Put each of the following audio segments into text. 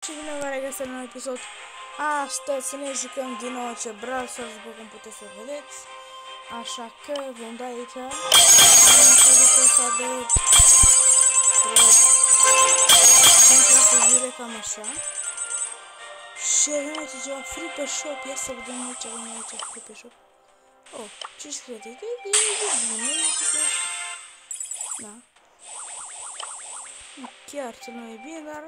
și bine vă regăsesc la un episod. Astăzi ne jucăm din nou ce Brawl Stars, după cum puteți să vedeți. Așa că vom da aici. Am ăsta de 5 zile, cam așa. Și avem aici ceva free pe shop. Ia să vedem ce avem aici free pe shop. Oh, ce scrie? E bine. Da. Chiar cel mai e bine, dar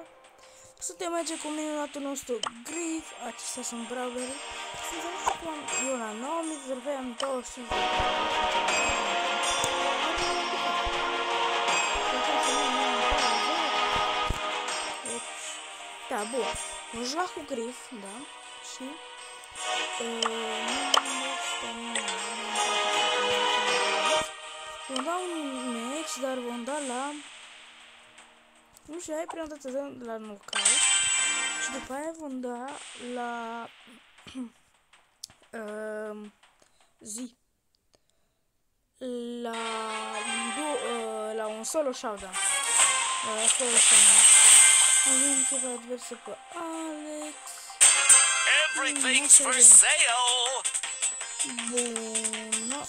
suntem aici cu minunatul nostru Griff. Acestea sunt brawleri. Suntem acum eu la 9000, aveam 25. Da, bun. Vom juca cu Griff, da. Și vom da un match, dar vom da la, nu știu, hai prima dată să dăm la knockout și după aia vom da la zi la un solo showdown. La solo showdown. Avem ceva adverse pe Alex. Everything's for sale. Bun, nu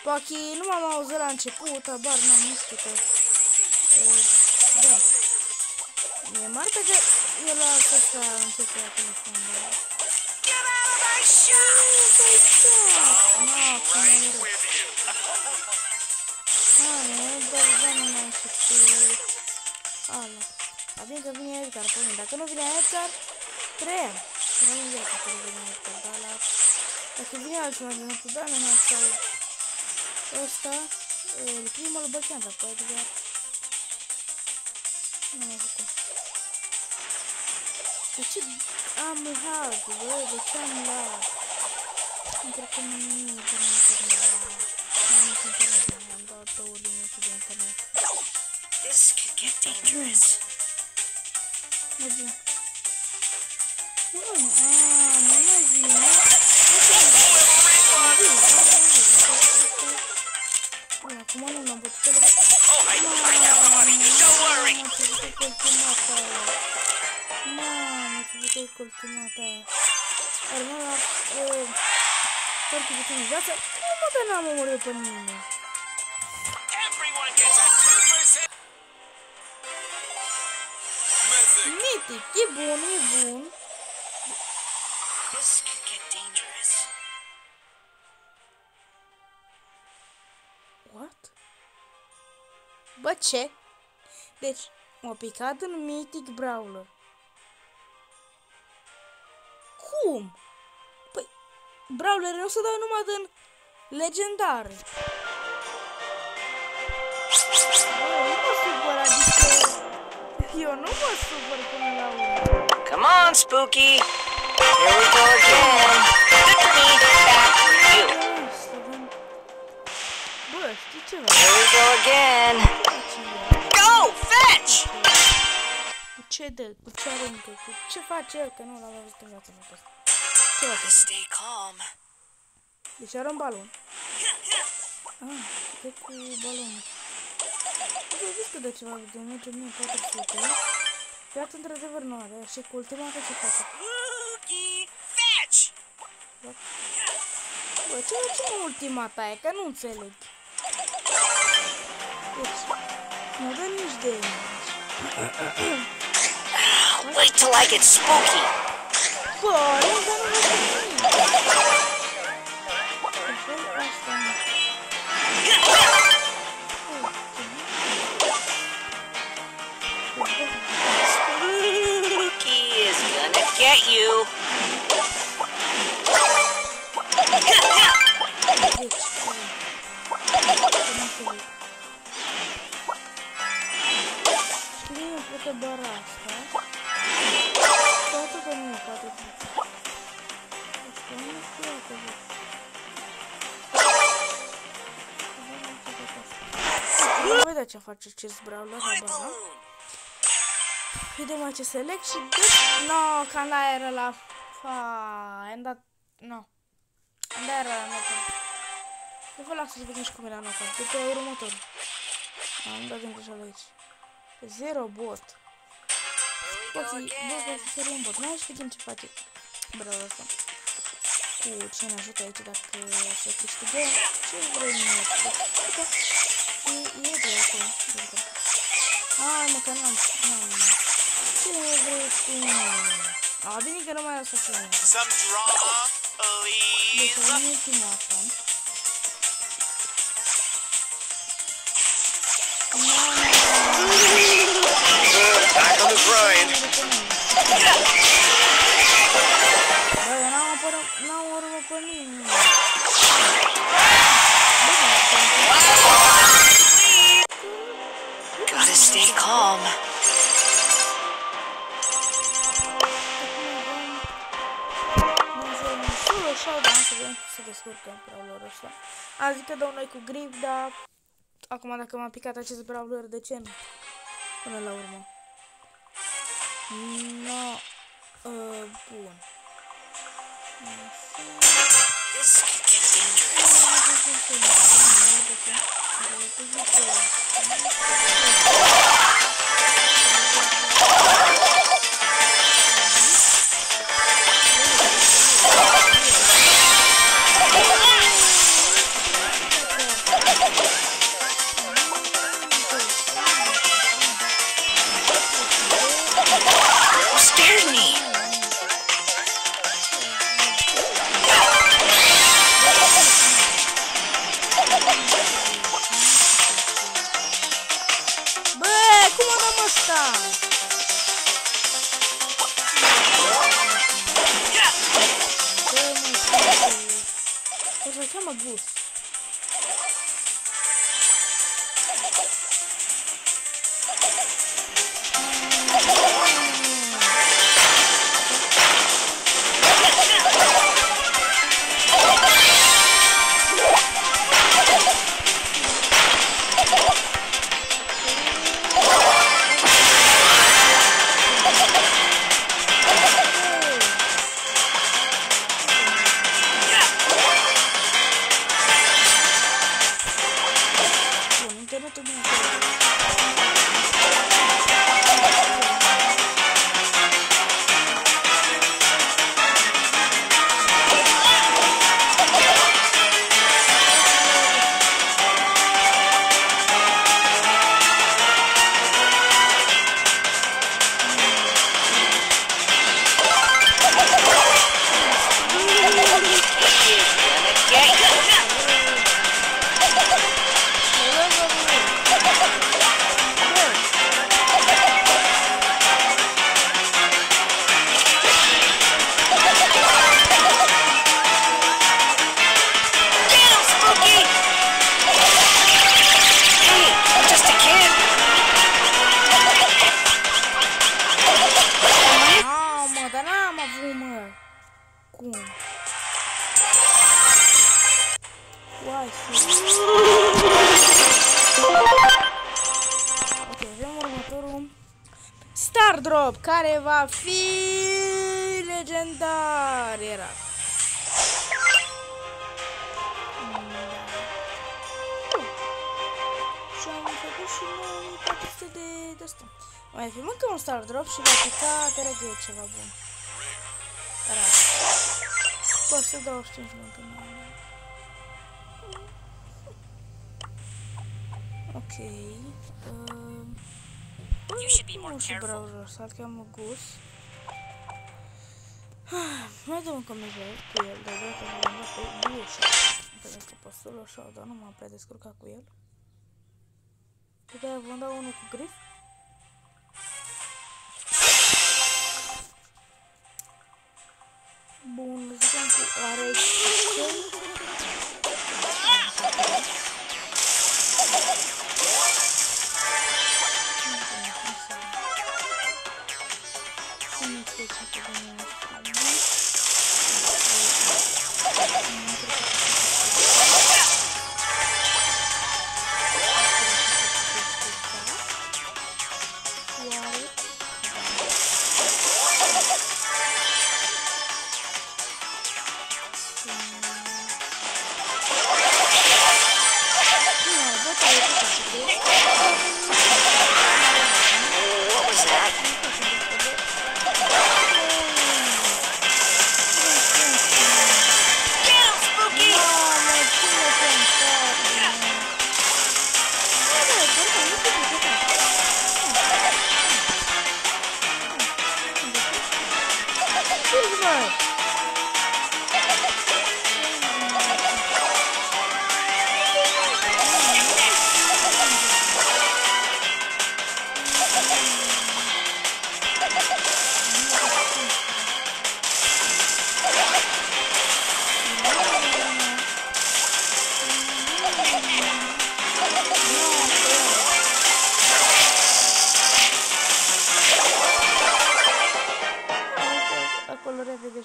poate nu m-am auzit la început, abar n-am mișcat. Da. E mare că eu la asta încep la telefon, da? Get out of my shop! Bine că vine Edgar pe mine. Dacă nu vine Edgar, trăiem. Nu vine Edgar, că nu vine Edgar, dar la... Dacă vine altceva de nostru, da, nu sau... Ăsta, primul băchean, dar pe Edgar... Nu mă ajută. De ce am lag, bă? De ce am lag? Nu cred că nimic de internet. N-am nici internet, am dat 2 linii de internet. This could get dangerous. Merge. Acum nu m-am putut să le văd. Oh, I got money. Don't worry. Mamă, ce jucăi cu ultimata aia. Ar mă la... foarte puțin viață. Cum mă, că n-am omorât pe nimeni? Everyone gets a 2%. Mitic, e bun, e bun. This could get dangerous. What? Bă, ce? Deci, m-a picat în Mythic Brawler. Cum? Păi, Brawler nu se dau numai din legendare. Bă, nu mă supăr, adică... Eu nu mă supăr până la urmă. Come on, Spooky. Here we go again. Victory back for you. Bă, știi ceva? Here we go again. Go, fetch! Cu ce dă? Cu ce aruncă? Cu ce face el? Că nu l-am văzut în viața mea. Ce face? Stay calm. Deci arunc balon. Ah, e cu balonul. Nu ai văzut că de ceva de merge 1400. Iată, într-adevăr nu are. Și cu ultima că ce face? Spooky, fetch! Bă, ce face ultima ta e? Că nu înțeleg. Deci, nu dă nici de imagi. Wait till I get spooky. Bă, nu dă nimic. Asta nu. Spooky is gonna get you. Știi, nu poate bara asta. Toată că nu e poate. Asta nu știu că văd. Nu vedea ce face acest brawler, habar. Vedem ce select și no, când era la am dat no. Când era la De fapt, lasă să vedem și cum era knockout. După următorul. Am dat din greșeală aici. 0 bot. Here we Ok, go bă, again. să sărim bot. Mai și vedem ce face brăul ăsta. Cu ce ne ajută aici dacă să câștigăm. Ce vrem noi? Și e de acolo. Hai mă, că n-am. Ce vrei tu? A, bine că nu mai lasă să ne. Some drama, Deci, please. în ultimul asta. Back on the grind. Bă, eu n-am urmă pe nimeni. Gotta stay calm. Să descurcăm brawlerul ăsta. A zis că dau noi cu grip, dar acum dacă m-a picat acest brawler, de ce nu? Până la urmă. No. Bun. This could get dangerous. You scared me. Bă, cum o dăm ăsta? Bă, mă, o să-l cheamă Gus. Bun, internetul bine. Damn, Spooky! Hey, I'm just a kid. Mă, dar n-am avut, mă. Cum? Uai, ok, avem următorul Star Drop, care va fi legendar. Era. Și am făcut și 9400 de asta. Mai fi încă un Star Drop și va pica, te rog, e ceva bun. Rar. Bă, să dau 5 minute. Ok. You should be more Nu știu careful. browser, să-l cheamă Gus. Mai dăm încă mijloc cu el, dar vreau că l-am dat pe Duo Shot. Pentru că pe Solo Shot, dar nu m-am prea descurcat cu el. De aia vom da unul cu grif. Bun, jucăm cu Alex.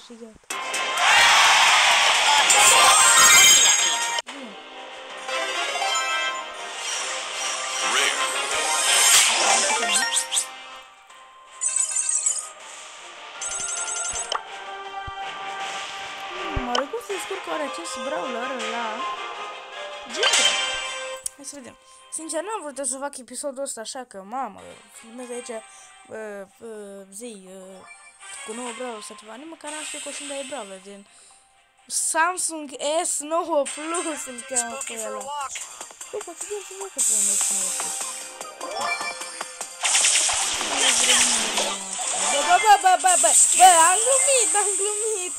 și gata. Mă rog cum se descurcă oare acest brawler la Gintra. Hai să vedem. Sincer, n-am vrut să fac episodul ăsta așa că, mamă, filmez aici zi cu nouă brawler sau ceva. Nici măcar n-am știut că o și-mi dai brawler din Samsung S9 Plus îl cheamă pe ăla. Bă, poate să văd că pe un S9 Plus. Bă, am glumit.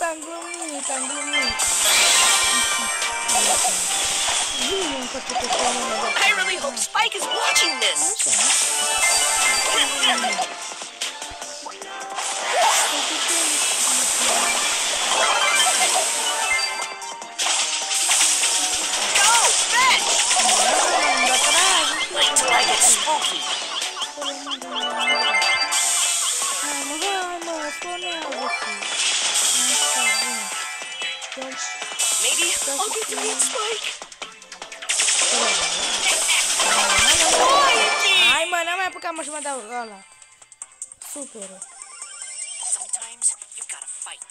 I really hope Spike is watching this. Go, fetch! Wait till I get spooky. Maybe I'll get to meet Spike. Hai mă, n-am mai apucat mă și mă dau ăla. Super. Sometimes you gotta fight.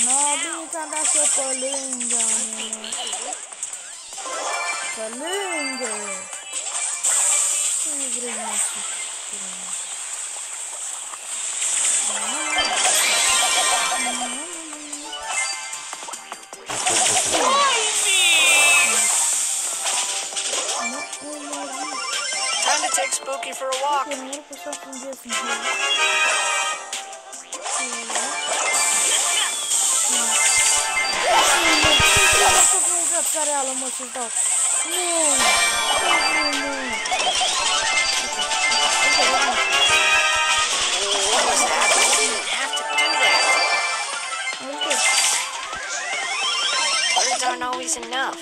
No, bine că am dat și eu pe lângă. Pe lângă. Nu vrei mă să Time to take Spooky for a walk. Reală, mă, să dau. Nu! What was that? We didn't have to do that. Words aren't always enough.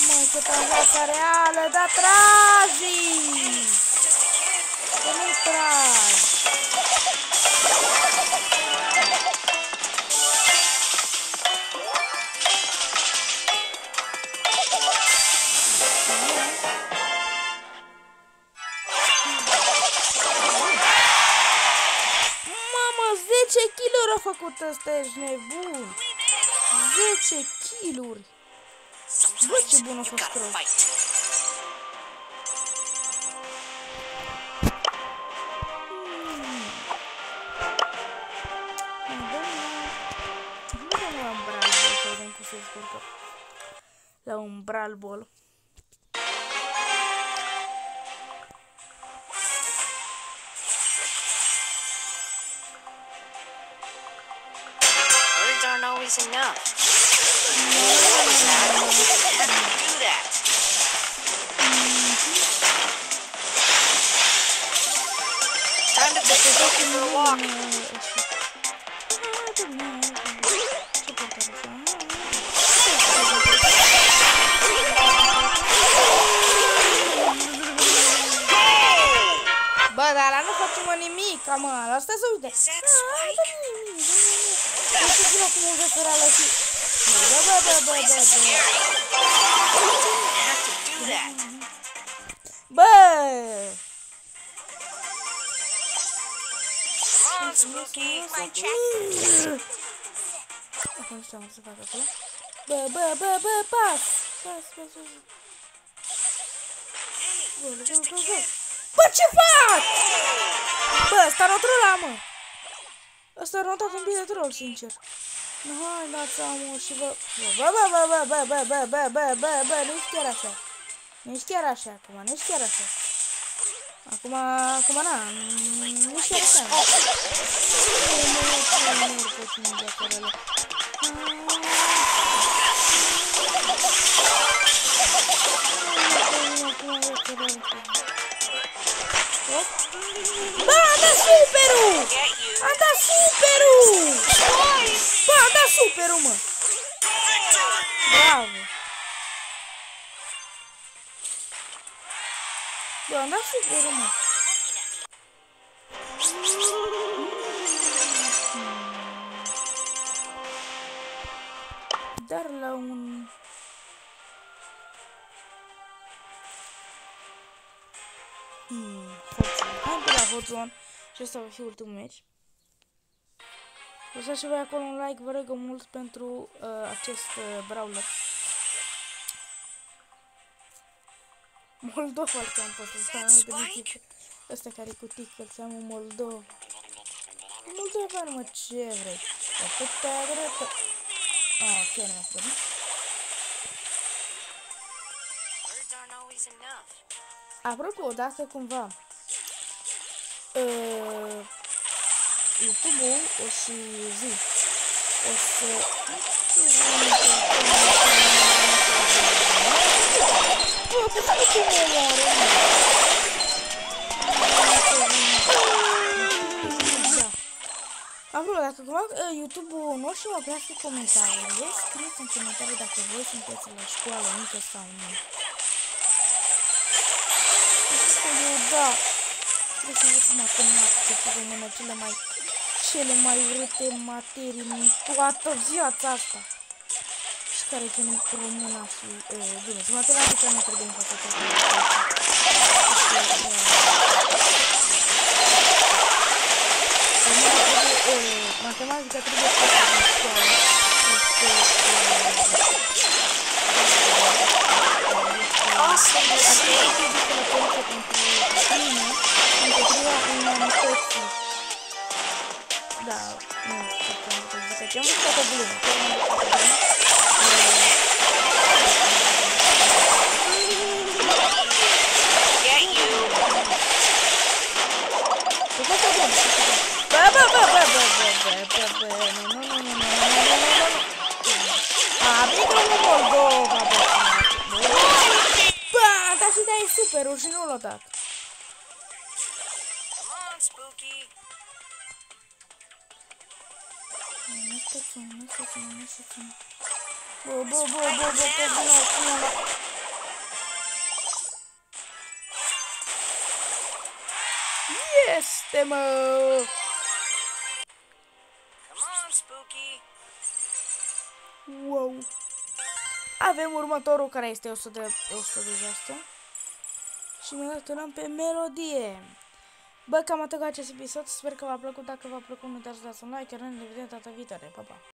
Măi, cât am viața reală, dar tragi! Că nu tragi! Mamă, 10 kg-uri a făcut ăsta, ești nebun! 10 kg-uri! Bă, ce bun a fost rău! La un Brawl Ball. Words aren't always enough. What was that? We didn't have to do that. Time to take Spooky for a walk. Bă, dar ăla nu facem nimic, mă, asta să uite. Is that Spike? Nu știu până cum o vecerală și... Bă. We didn't have to do that. Bă! Come on, Spooky. My check. Acum știu ce să fac acolo. Bă, pas! Bă, ce fac? Bă, ăsta nu trolla, mă! Ăsta nu a dat un bine troll, sincer. Hai, dați amul și bă... Bă, nu-i chiar așa. Nu-i chiar așa, acum, nu-i chiar așa. Acum, na, nu-i chiar așa. Bă, am dat superul! Am dat superul! Bă, am dat superul, mă! Eu am dat super, mă. Dar la un... Hai pe la Hotzone și ăsta va fi ultimul meci. Lăsați și voi acolo un like, vă rog mult pentru acest brawler. Moldova ți-am pus, ăsta care cu tic, îl cheamă Moldova. Moldova, mă, ce vrei? Ok, nu m-a spus. Apropo, dacă cumva YouTube-ul o să zi, o să... Apropo, dacă cumva YouTube-ul nu o să mă oprească comentariile, scrieți în comentarii dacă voi sunteți la școală mică sau nu. Da, trebuie să învăț matematică, pe română, cele mai urâte materii în toată viața asta. Și care țin româna și, bine, și matematica nu trebuie în fața toată. Matematica trebuie să fie în școală. Awesome mistake. Da, nu știu ce am văzut toată glumă. Get you. Dar și dai superul și nu l-a dat. Come on, Spooky. Este, mă! Come on, Spooky. Wow! Avem următorul care este 100 de asta. Și ne returăm pe melodie. Bă, cam atât cu acest episod. Sper că v-a plăcut. Dacă v-a plăcut, nu uitați să dați un like. Iar ne vedem data viitoare. Pa, pa!